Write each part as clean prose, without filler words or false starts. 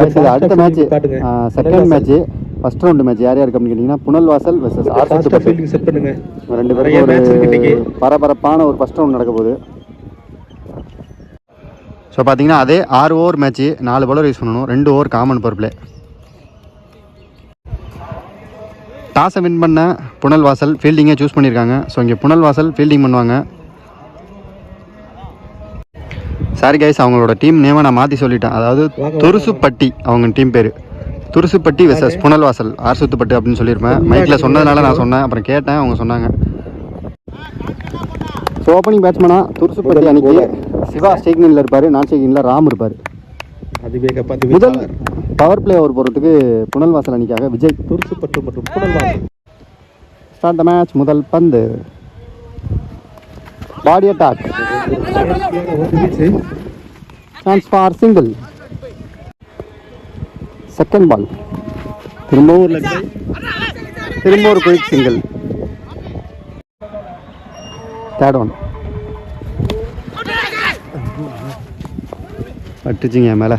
அடுத்த match second match first round match யார் யாருக்கு அப்படின்னு கேட்டிங்கன்னா புனல்வாசல் வெர்சஸ் ஆர்சுத்துப்பட்டு. ரெண்டு பேரும் ஒரு பரபரப்பான ஒரு ஃபர்ஸ்ட் ரவுண்ட் நடக்க போகுது. ஸோ பார்த்தீங்கன்னா அதே 6 ஓவர் மேட்ச்சு, 4 பவுலர் யூஸ் பண்ணணும், 2 ஓவர் காமன் பவர் பிளே. டாஸை வின் பண்ண புனல்வாசல் ஃபீல்டிங்கே சூஸ் பண்ணியிருக்காங்க. ஸோ இங்கே புனல்வாசல் ஃபீல்டிங் பண்ணுவாங்க. சாரி கைஸ், அவங்களோட டீம் நேமை நான் மாற்றி சொல்லிட்டேன். அதாவது துருசுப்பட்டி அவங்க டீம் பேர். துருசுப்பட்டி வெர்சஸ் புனல்வாசல் ஆர்சுத்துப்பட்டு அப்படின்னு சொல்லியிருப்பேன். மைக்கில் சொன்னதுனால நான் சொன்னேன், அப்புறம் கேட்டேன், அவங்க சொன்னாங்க. ஸோ ஓப்பனிங் பேட்ஸ்மேனாக துருசுப்பட்டி அன்னைக்கு சிவா ஸ்டேக்கிங்கில் இருப்பார், நான் ஸ்டேக்கிங்கில் ராம் இருப்பார். முதல் பவர் பிளே ஓவர் போகிறதுக்கு புனல்வாசல் அணிக்காக விஜய். துருசுப்பட்டு மற்றும் புனல்வாசல். Start the match. முதல் பந்து, body attack, chance for single. Second ball, திரும்ப ஒரு குயிக் சிங்கிள். தேர்ட் ஒன் பட்டுச்சிங்க மேலே.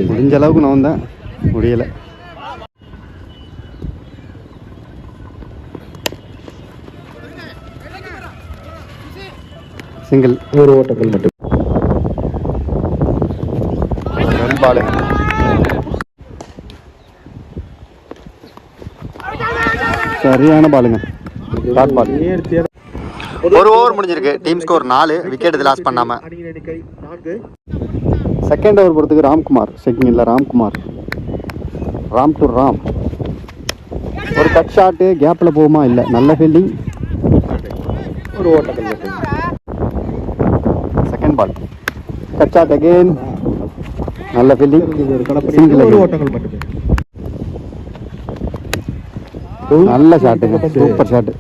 முடிஞ்ச அளவுக்கு நான் வந்தேன், முடியலை. சிங்கிள், ஒரு ஓட்டங்கள் மட்டும். பாலு சரியான பாலுங்க. ஒரு ஓவர் முடிஞ்சிருக்கு. டீம் ஸ்கோர் 4, விக்கெட் லாஸ் பண்ணாம. செகண்ட் ஓவர் போகிறதுக்கு ராம்குமார் செக்கிங் இல்லை, ராம் டு ராம். ஒரு கட் ஷாட்டு கேப்பில் போகுமா? இல்லை, நல்ல ஃபீல்டிங், ஒரு ஓட்டங்கள் மட்டும். Second ball, cut shot again, நல்ல ஃபீல்டிங், சிங்கிள், ஒரு ஓட்டங்கள் மட்டுமே. நல்ல ஷாட்டுங்க, சூப்பர் ஷாட்டு.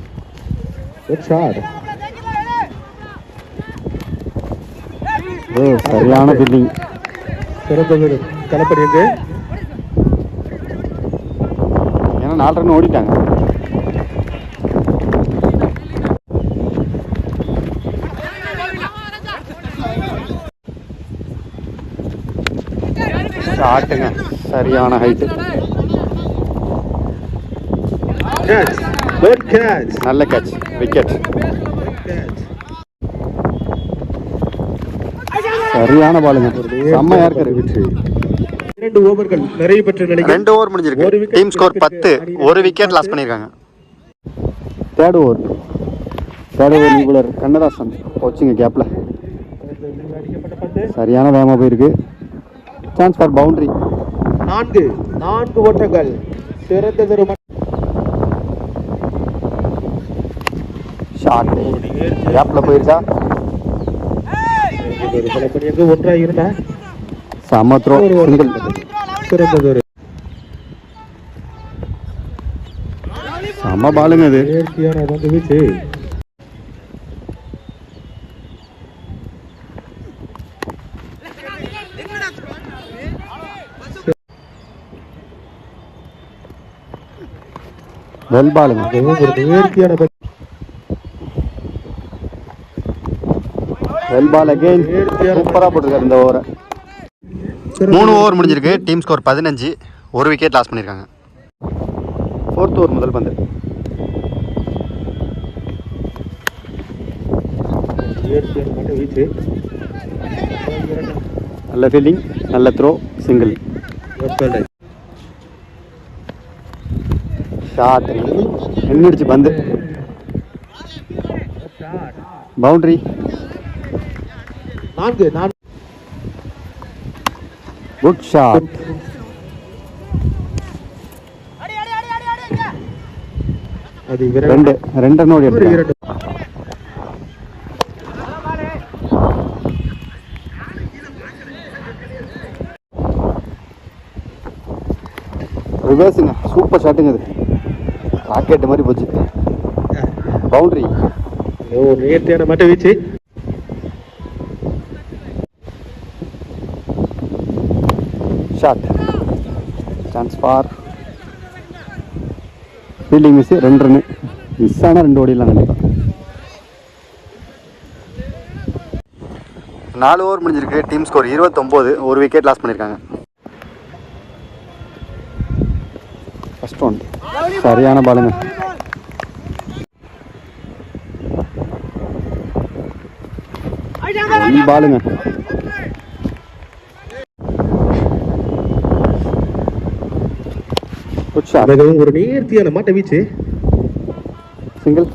சரியான ஃபீல்டிங். கலப்படி ஏன்னா 4 ரன் ஓடிட்டாங்க. ஷாட்டுங்க, சரியான ஹைட்டு, நல்ல கேட்ச், விக்கெட். சரியான பாலுங்க, செம்மையா இருக்கு. 2 ஓவர்கள் நிறைய பெற்ற நிலையில் 2 ஓவர் முடிஞ்சிருக்கு. டீம் ஸ்கோர் 10, ஒரு விக்கெட் லாஸ் பண்ணியிருக்காங்க. தேர்ட் ஓவர் நிபுணர் கண்ணதாசன் கோச்சிங்க கேப்ல சரியான வேகமாக போயிருக்கு. Chance for boundary. 4 ஓட்டங்கள், சிறந்ததொரு ஷாட் கேப்ல போயிருச்சா? ஒன்றாக இருந்தா செம த்ரோ, சிங்கிள், சிறந்ததொரு செம பாலுங்க. அது வெல் பாலுங்க, வெல் பால் அகைன். சூப்பராக போட்டிருக்காரு இந்த ஓவரை. 3 ஓவர் முடிஞ்சிருக்கு. டீம் ஸ்கோர் 15, ஒரு விக்கெட் லாஸ் பண்ணியிருக்காங்க. 4th ஓவர் முதல் பந்து, நல்ல ஃபீல்டிங், நல்ல த்ரோ, சிங்கிள். ஷாட் நின்றுடுச்சு பந்து, பவுண்டரி. 4 good shot. ரெண்டு ரன் ஓடி எடுத்து. ரிவர்ஸுங்க, சூப்பர் ஷாட்டுங்க. அது ராக்கெட் மாதிரி போச்சு, பவுண்டரி. நேர்த்தியான மட்டை வீச்சு. Shot, chance for fielding miss. 2 run miss ஆனால் 2 ஓடிடலாம் கண்டிப்பாக. 4 ஓவர் முடிஞ்சிருக்கு. Team score 29. ஒரு விக்கெட் லாஸ் பண்ணியிருக்காங்க. ஃபர்ஸ்ட் ஒன் சரியான பாலுங்க. பாலுங்க ஒரு நேர்த்தியான மாட்ட வீச்சு. சிங்கிள்.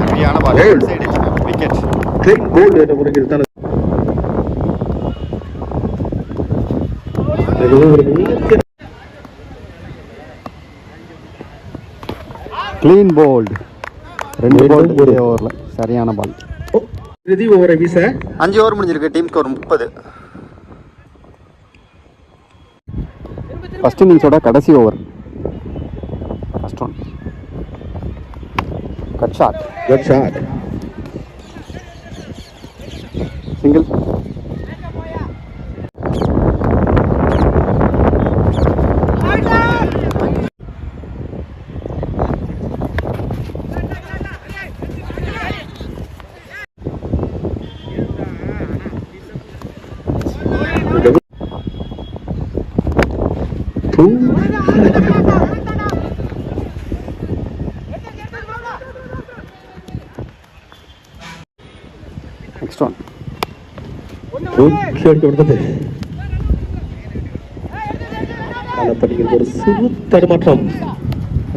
சரியான பால். விக்கெட். கிளீன் போல்ட் என்ற முறையில் தான் கிளீன் போல்ட். 2 போல்ட் ஒரே ஓவரில். சரியான பால். இறுதி ஓவரை வீச 5 ஓவர் முடிஞ்சிருக்கு. Team score 30. ஃபர்ஸ்ட் இன்னிங்ஸோட கடைசி over. First one cut shot. Single. Next one ஒரு சிறு தடுமாற்றம்.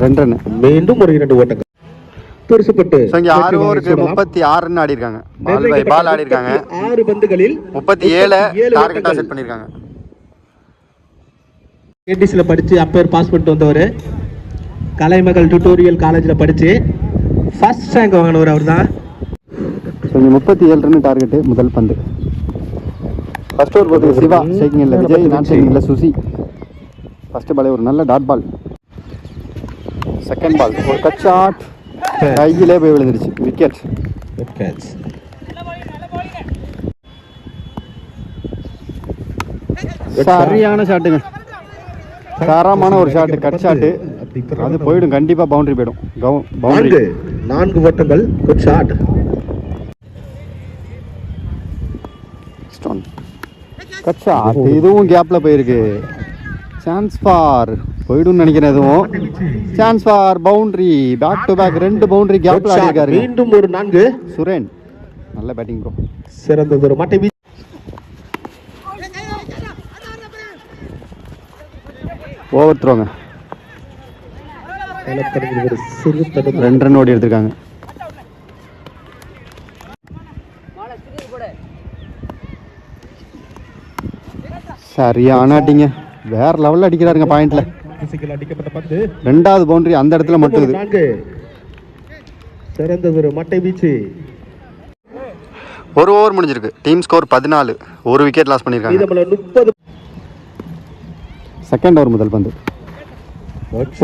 2 ரன். மீண்டும் ஒரு 2 ஓட்டங்கள் பெருசுப்பட்டு 6 ஓவருக்கு 36 ரன் ஆடி இருக்காங்க. பால் ஆடி இருக்காங்க. 6 பந்துகளில் 37 டார்கெட்டா செட் பண்ணிருக்காங்க. கேடிசில படிச்சு அப்பேர் பாஸ் பண்ணிட்டு வந்தவர். கலைமகள் டியூட்டோரியல் காலேஜ்ல படிச்சு ஃபர்ஸ்ட் ரேங்க் வாங்கினவர் அவர்தான். 37 ரன் டார்கெட். முதல் பந்து. ஃபர்ஸ்ட் ஓவர் போட்டு சிவா ஷேக்கிங் இல்லை. விஜய் நான் ஷேக்கிங் இல்லை. சுசி. ஃபர்ஸ்ட் பாலே ஒரு நல்ல டாட் பால். செகண்ட் பால் ஒரு கட் ஷாட். கையிலே போய் விழுந்துருச்சு. விக்கெட். சரியான ஷாட்டுங்க. தரமான ஒரு ஷாட். Cut shot. அது போயிடும். கண்டிப்பா பவுண்டரி போயிடும். பவுண்டரி. 4 ஓட்டங்கள். Good shot. Cut shot. இதுவும் கேப்ல போயிருக்கு. சான்ஸ் ஃபார் போய்டும் நினைக்கிறேன். எதுவும் chance for boundary. Back to back 2 boundary கேப்ல ஆடி இருக்காரு. மீண்டும் ஒரு 4. சுரேன் நல்ல பேட்டிங் ப்ரோ. சிறந்தது ஒரு மட்டை வீச்சு. ஓவர் த்ரோங்க. 2 ரன் ஓடி எடுத்திருக்காங்க. சரியான அடிங்க. வேற லெவல்ல அடிக்கிறாருங்க. பாயிண்ட்ல ரெண்டாவது பவுண்டரி அந்த இடத்துல மட்டும். சிறந்தது ஒரு மட்டை வீச்சு. ஒரு ஓவர் முடிஞ்சிருக்கு. Team score 14. ஒரு விக்கெட் லாஸ் பண்ணிருக்காங்க. செகண்ட் ஓவர் முதல் பந்து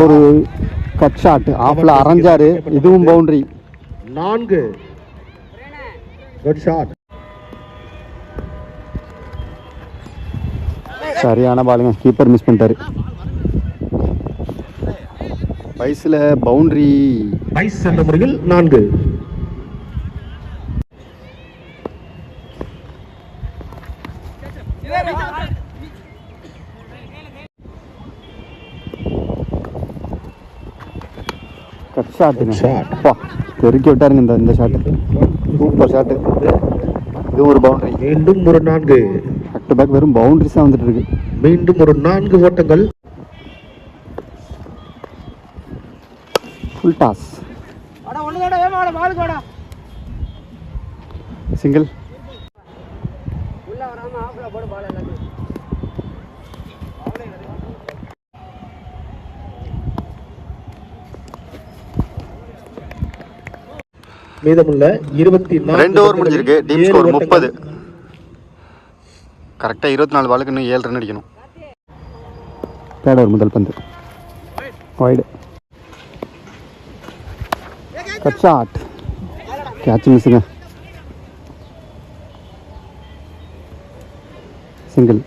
ஒரு கட் ஷாட். ஆஃப்ல அரைஞ்சாரு. இதுவும் பவுண்டரி. 4 good shot. சரியான பாலுங்க. கீப்பர் மிஸ் பண்ணிட்டாரு. வயசுல பவுண்டரி. வைஸ் என்ற முறையில் 4. கட் ஷாட்டுங்க. பெருக்கி விட்டாருங்க இந்த ஷாட்டு. Super shot. இது ஒரு பவுண்டரி. மீண்டும் ஒரு 4. பேக் டு பேக் வெறும் பவுண்டரிஸா வந்துட்டு இருக்கு. மீண்டும் ஒரு 4 ஓட்டங்கள். Full toss. சிங்கிள். மீதமுள்ள 24. 2 ஓவர் முடிஞ்சிருக்கு. Team score 30. கரெக்டாக 24 பாலுக்கு இன்னும் 7 ரன் அடிக்கணும். தேர்ட் ஓவர் முதல் பந்து வைடு. Cut shot. கேட்ச் மிஸ்ஸுங்க. சிங்கிள்.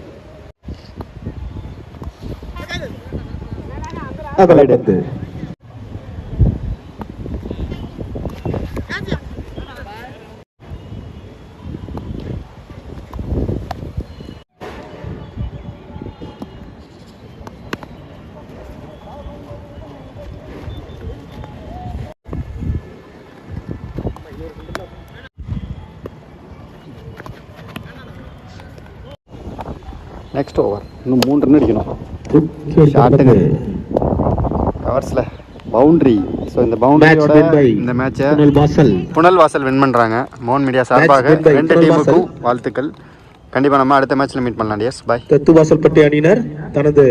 நெக்ஸ்ட் ஓவர் இன்னும் 3 ரன் அடிக்கணும். ஷாட்டுங்க கவர்ஸில் பவுண்ட்ரி. ஸோ இந்த பவுண்டரியோட இந்த மேட்சை புனல் வாசல் வின் பண்ணுறாங்க. மோகன் மீடியா சார்பாக 2 டீமுக்கும் வாழ்த்துக்கள். கண்டிப்பாக நம்ம அடுத்த மேட்ச்சில் மீட் பண்ணலாம். டியர்ஸ் பாய். தத்துவாசல்பட்டி அணியினர் தனது